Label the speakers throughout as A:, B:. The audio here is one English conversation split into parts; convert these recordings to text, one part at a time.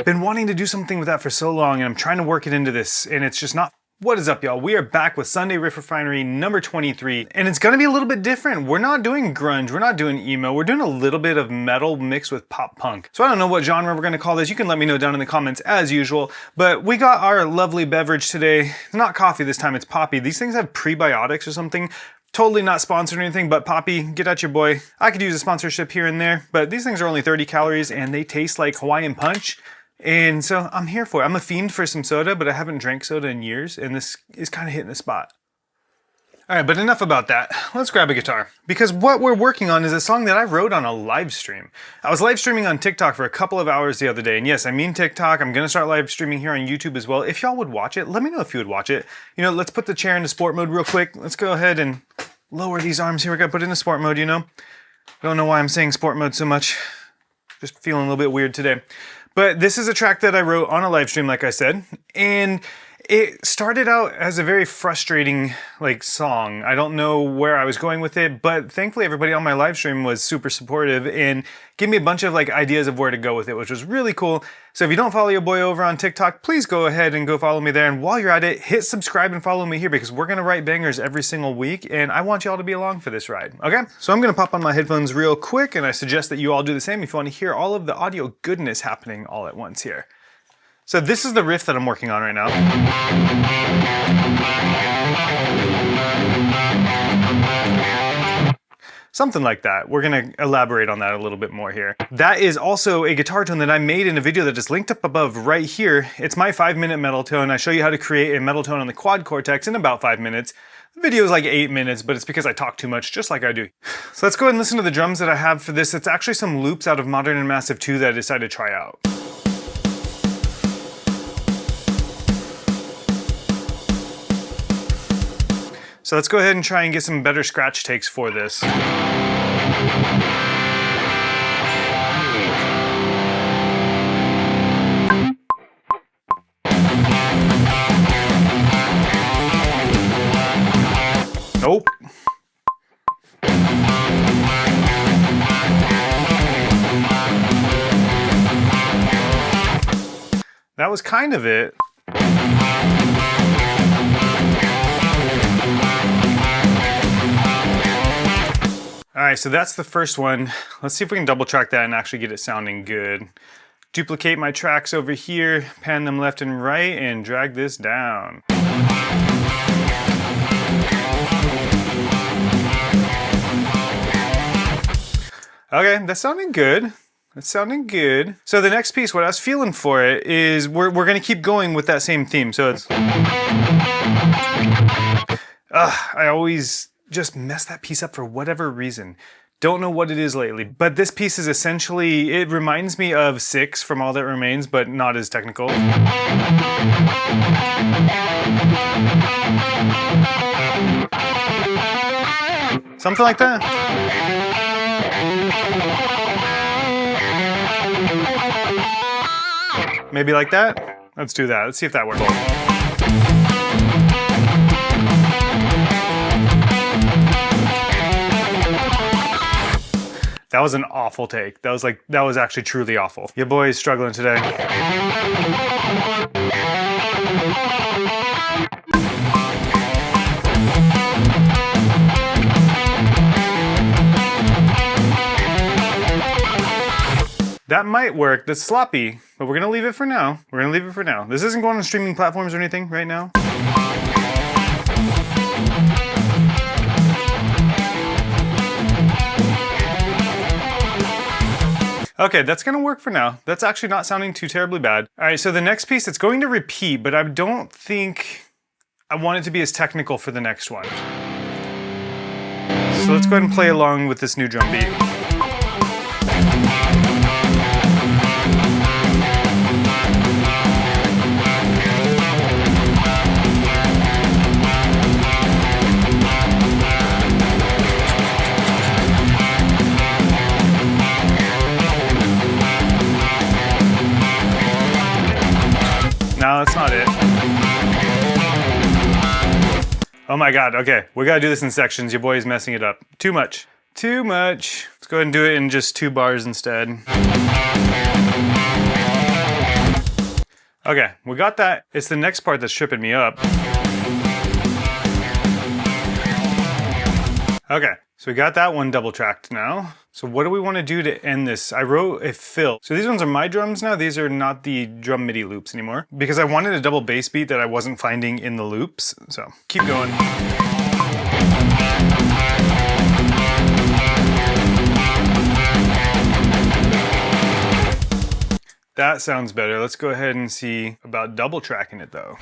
A: Been wanting to do something with that for so long, and I'm trying to work it into this, and it's just not. What is up, y'all? We are back with Sunday Riff Refinery number 23, and it's gonna be a little bit different. We're not doing grunge, we're not doing emo, we're doing a little bit of metal mixed with pop punk. So I don't know what genre we're gonna call this. You can let me know down in the comments as usual, but we got our lovely beverage today. It's not coffee this time, it's Poppy. These things have prebiotics or something. Totally not sponsored or anything, but Poppy, get at your boy. I could use a sponsorship here and there, but these things are only 30 calories and they taste like Hawaiian Punch. And so I'm here for it. I'm a fiend for some soda, but I haven't drank soda in years, and this is kind of hitting the spot. All right, but enough about that. Let's grab a guitar. Because what we're working on is a song that I wrote on a live stream. I was live streaming on TikTok for a couple of hours the other day, and yes, I mean TikTok. I'm gonna start live streaming here on YouTube as well. If y'all would watch it, let me know if you would watch it. You know, let's put the chair into sport mode real quick. Let's go ahead and lower these arms here. We gotta put it into sport mode, you know? I don't know why I'm saying sport mode so much. Just feeling a little bit weird today. But this is a track that I wrote on a live stream, like I said, and it started out as a very frustrating song. I don't know where I was going with it, but thankfully everybody on my live stream was super supportive and gave me a bunch of ideas of where to go with it, which was really cool. So if you don't follow your boy over on TikTok, please go ahead and go follow me there. And while you're at it, hit subscribe and follow me here because we're gonna write bangers every single week and I want y'all to be along for this ride, okay? So I'm gonna pop on my headphones real quick and I suggest that you all do the same if you wanna hear all of the audio goodness happening all at once here. So this is the riff that I'm working on right now. Something like that. We're gonna elaborate on that a little bit more here. That is also a guitar tone that I made in a video that is linked up above right here. It's my 5-minute metal tone. I show you how to create a metal tone on the Quad Cortex in about 5 minutes. The video is like 8 minutes, but it's because I talk too much, just like I do. So let's go ahead and listen to the drums that I have for this. It's actually some loops out of Modern Massive 2 that I decided to try out. So let's go ahead and try and get some better scratch takes for this. Nope. That was kind of it. All right, so that's the first one. Let's see if we can double track that and actually get it sounding good. Duplicate my tracks over here, pan them left and right, and drag this down. Okay, that's sounding good. That's sounding good. So the next piece, what I was feeling for it is we're gonna keep going with that same theme. So it's, I always just mess that piece up for whatever reason. Don't know what it is lately, but this piece is essentially, it reminds me of 6 from All That Remains, but not as technical. Something like that. Maybe like that? Let's do that. Let's see if that works. That was an awful take. That was actually truly awful. Your boy is struggling today. That might work. That's sloppy, but we're gonna leave it for now. We're gonna leave it for now. This isn't going on streaming platforms or anything right now. Okay, that's gonna work for now. That's actually not sounding too terribly bad. All right, so the next piece, it's going to repeat, but I don't think I want it to be as technical for the next one. So let's go ahead and play along with this new drum beat. No, that's not it. Oh my God, okay. We gotta do this in sections. Your boy is messing it up. Too much. Too much. Let's go ahead and do it in just 2 bars instead. Okay, we got that. It's the next part that's tripping me up. Okay, so we got that one double tracked now. So what do we want to do to end this? I wrote a fill. So these ones are my drums now. These are not the drum MIDI loops anymore because I wanted a double bass beat that I wasn't finding in the loops. So keep going. That sounds better. Let's go ahead and see about double tracking it though.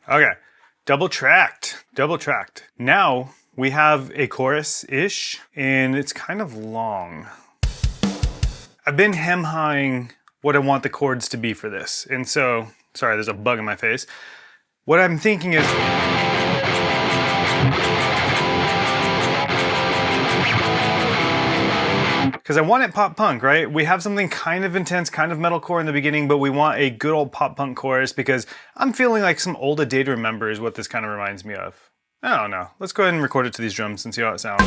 A: Okay. Double tracked. Now we have a chorus-ish, and it's kind of long. I've been hem-hawing what I want the chords to be for this, and so, sorry, there's a bug in my face. What I'm thinking is, because I want it pop punk, right? We have something kind of intense, kind of metalcore in the beginning, but we want a good old pop punk chorus because I'm feeling like some old A Day to Remember is what this kind of reminds me of. I don't know. Let's go ahead and record it to these drums and see how it sounds.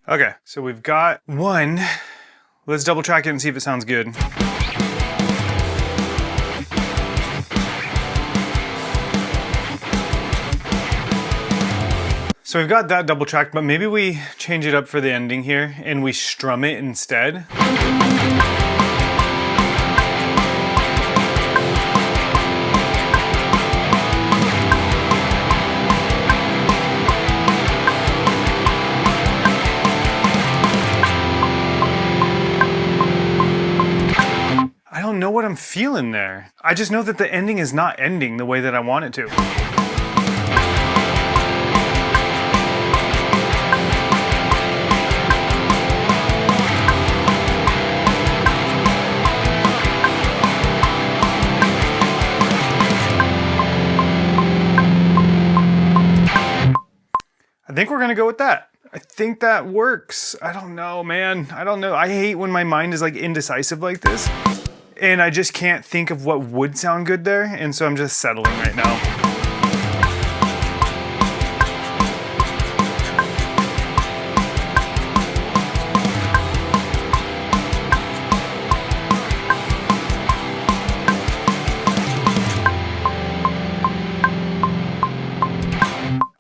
A: Okay, so we've got one. Let's double track it and see if it sounds good. So we've got that double tracked, but maybe we change it up for the ending here and we strum it instead. I don't know what I'm feeling there. I just know that the ending is not ending the way that I want it to. I think we're gonna go with that. I think that works. I don't know, man. I don't know. I hate when my mind is like indecisive like this. And I just can't think of what would sound good there, and so I'm just settling right now.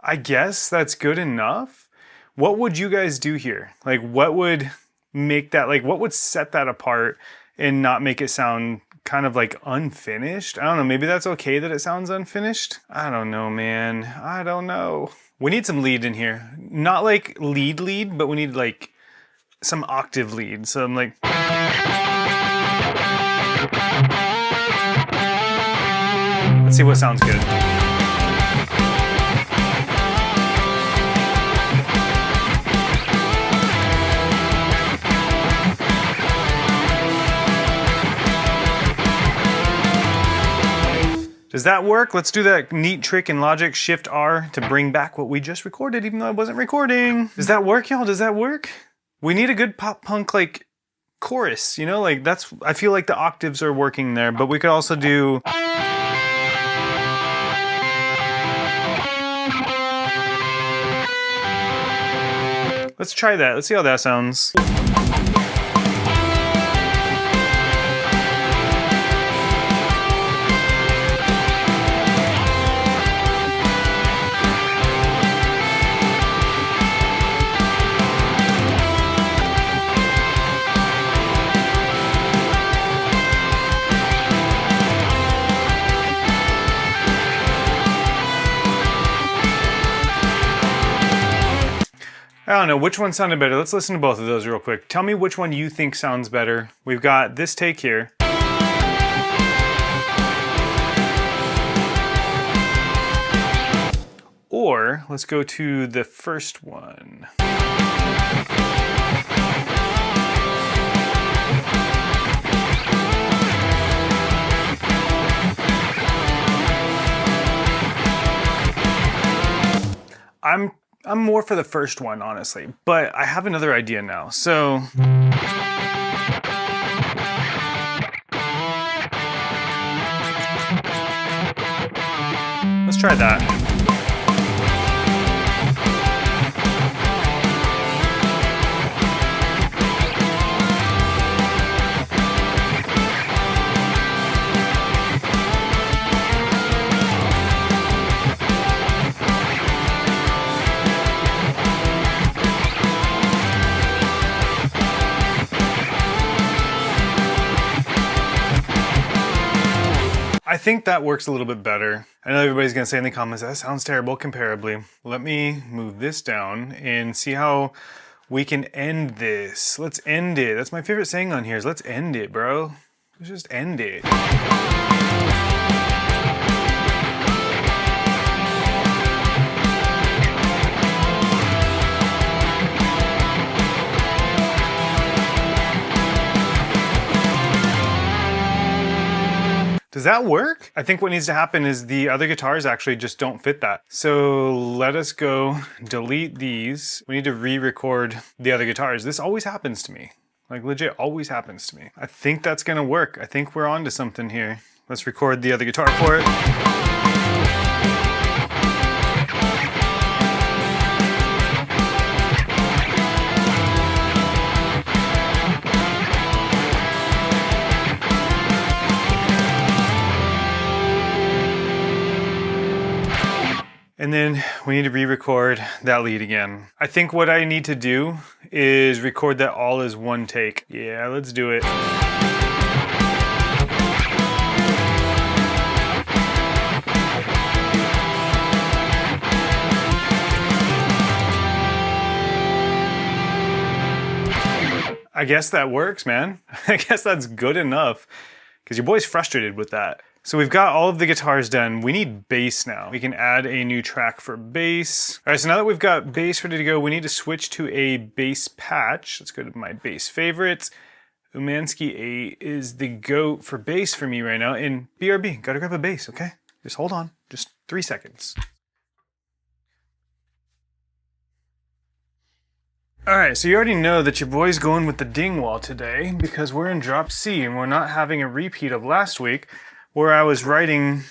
A: I guess that's good enough. What would you guys do here? Like, what would make that, like, what would set that apart and not make it sound kind of like unfinished? I don't know, maybe that's okay that it sounds unfinished? I don't know, man. I don't know. We need some lead in here. Not like lead, but we need like some octave lead. So I'm like... Let's see what sounds good. Does that work? Let's do that neat trick in Logic, Shift R to bring back what we just recorded, even though I wasn't recording. Does that work, y'all? Does that work? We need a good pop punk like chorus, you know, like that's, I feel like the octaves are working there, but we could also do. Let's try that. Let's see how that sounds. I don't know, which one sounded better? Let's listen to both of those real quick. Tell me which one you think sounds better. We've got this take here. Or let's go to the first one. I'm more for the first one, honestly, but I have another idea now. So try that. I think that works a little bit better. I know everybody's gonna say in the comments, that sounds terrible comparably. Let me move this down and see how we can end this. Let's end it. That's my favorite saying on here is let's end it, bro. Let's just end it. Does that work? I think what needs to happen is the other guitars actually just don't fit that. So let us go delete these. We need to re-record the other guitars. This always happens to me. Like legit, always happens to me. I think that's gonna work. I think we're on to something here. Let's record the other guitar for it. And then we need to re-record that lead again. I think what I need to do is record that all as one take. Yeah, let's do it. I guess that works, man. I guess that's good enough because your boy's frustrated with that. So we've got all of the guitars done. We need bass now. We can add a new track for bass. All right, so now that we've got bass ready to go, we need to switch to a bass patch. Let's go to my bass favorites. Umansky 8 is the GOAT for bass for me right now. And BRB, gotta grab a bass, okay? Just hold on, just 3 seconds. All right, so you already know that your boy's going with the Dingwall today because we're in drop C and we're not having a repeat of last week where I was writing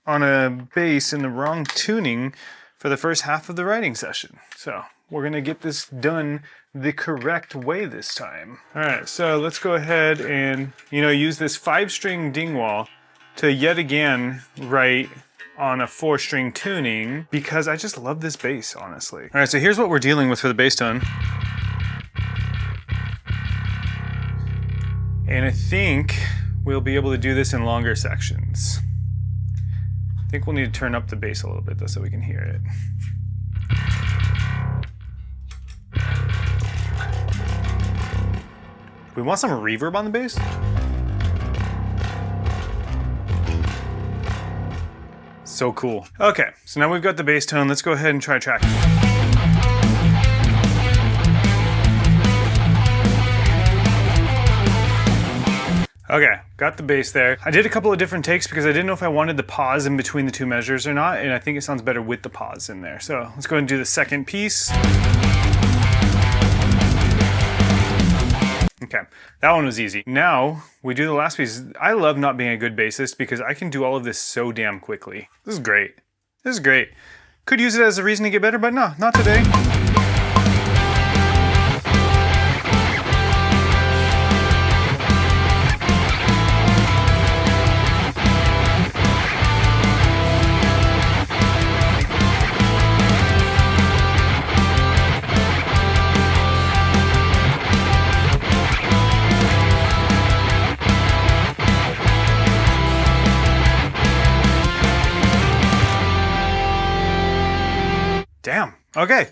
A: on a bass in the wrong tuning for the first half of the writing session. So we're gonna get this done the correct way this time. All right, so let's go ahead and use this 5-string Dingwall to yet again write on a 4-string tuning because I just love this bass, honestly. All right, so here's what we're dealing with for the bass tone. And I think we'll be able to do this in longer sections. I think we'll need to turn up the bass a little bit though so we can hear it. We want some reverb on the bass? So cool. Okay, so now we've got the bass tone. Let's go ahead and try tracking. Okay, got the bass there. I did a couple of different takes because I didn't know if I wanted the pause in between the two measures or not, and I think it sounds better with the pause in there. So let's go ahead and do the second piece. Okay, that one was easy. Now we do the last piece. I love not being a good bassist because I can do all of this so damn quickly. This is great. This is great. Could use it as a reason to get better, but no, not today. Damn, okay,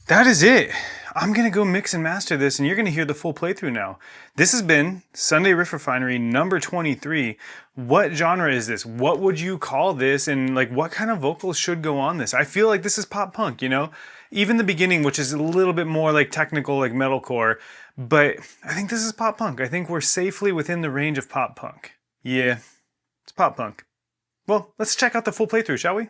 A: that is it. I'm gonna go mix and master this and you're gonna hear the full playthrough now. This has been Sunday Riff Refinery number 23. What genre is this? What would you call this? And like, what kind of vocals should go on this? I feel like this is pop punk, Even the beginning, which is a little bit more like technical, like metalcore, but I think this is pop punk. I think we're safely within the range of pop punk. Yeah, it's pop punk. Well, let's check out the full playthrough, shall we?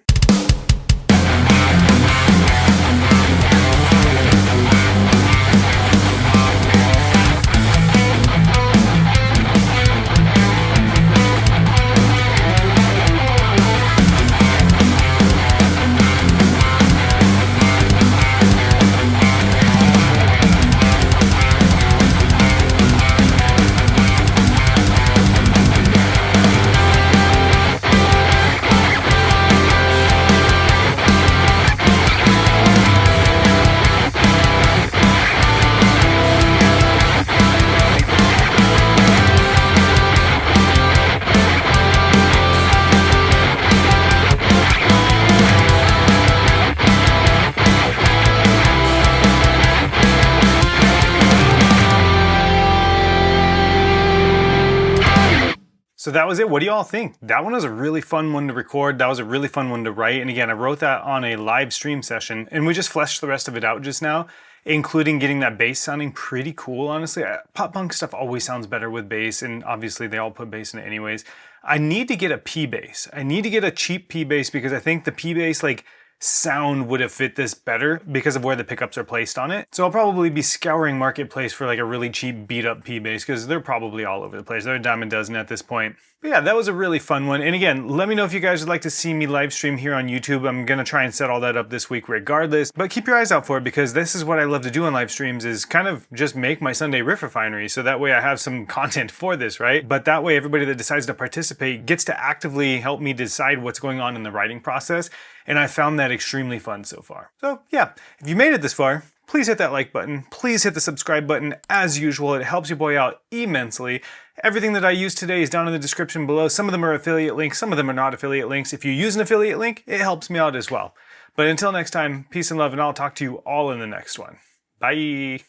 A: So that was it. What do y'all think? That one was a really fun one to record. That was a really fun one to write. And again, I wrote that on a live stream session and we just fleshed the rest of it out just now, including getting that bass sounding pretty cool, honestly. Pop punk stuff always sounds better with bass, and obviously they all put bass in it anyways. I need to get a P bass. I need to get a cheap P bass because I think the P bass like sound would have fit this better because of where the pickups are placed on it. So I'll probably be scouring Marketplace for like a really cheap beat up P bass because they're probably all over the place. They're a dime a dozen at this point. But yeah, that was a really fun one. And again, let me know if you guys would like to see me live stream here on YouTube. I'm gonna try and set all that up this week regardless, but keep your eyes out for it because this is what I love to do on live streams, is kind of just make my Sunday Riff Refinery. So that way I have some content for this, right? But that way everybody that decides to participate gets to actively help me decide what's going on in the writing process. And I found that extremely fun so far. So yeah, if you made it this far, please hit that like button. Please hit the subscribe button as usual. It helps your boy out immensely. Everything that I use today is down in the description below. Some of them are affiliate links, some of them are not affiliate links. If you use an affiliate link, it helps me out as well. But until next time, peace and love, and I'll talk to you all in the next one. Bye.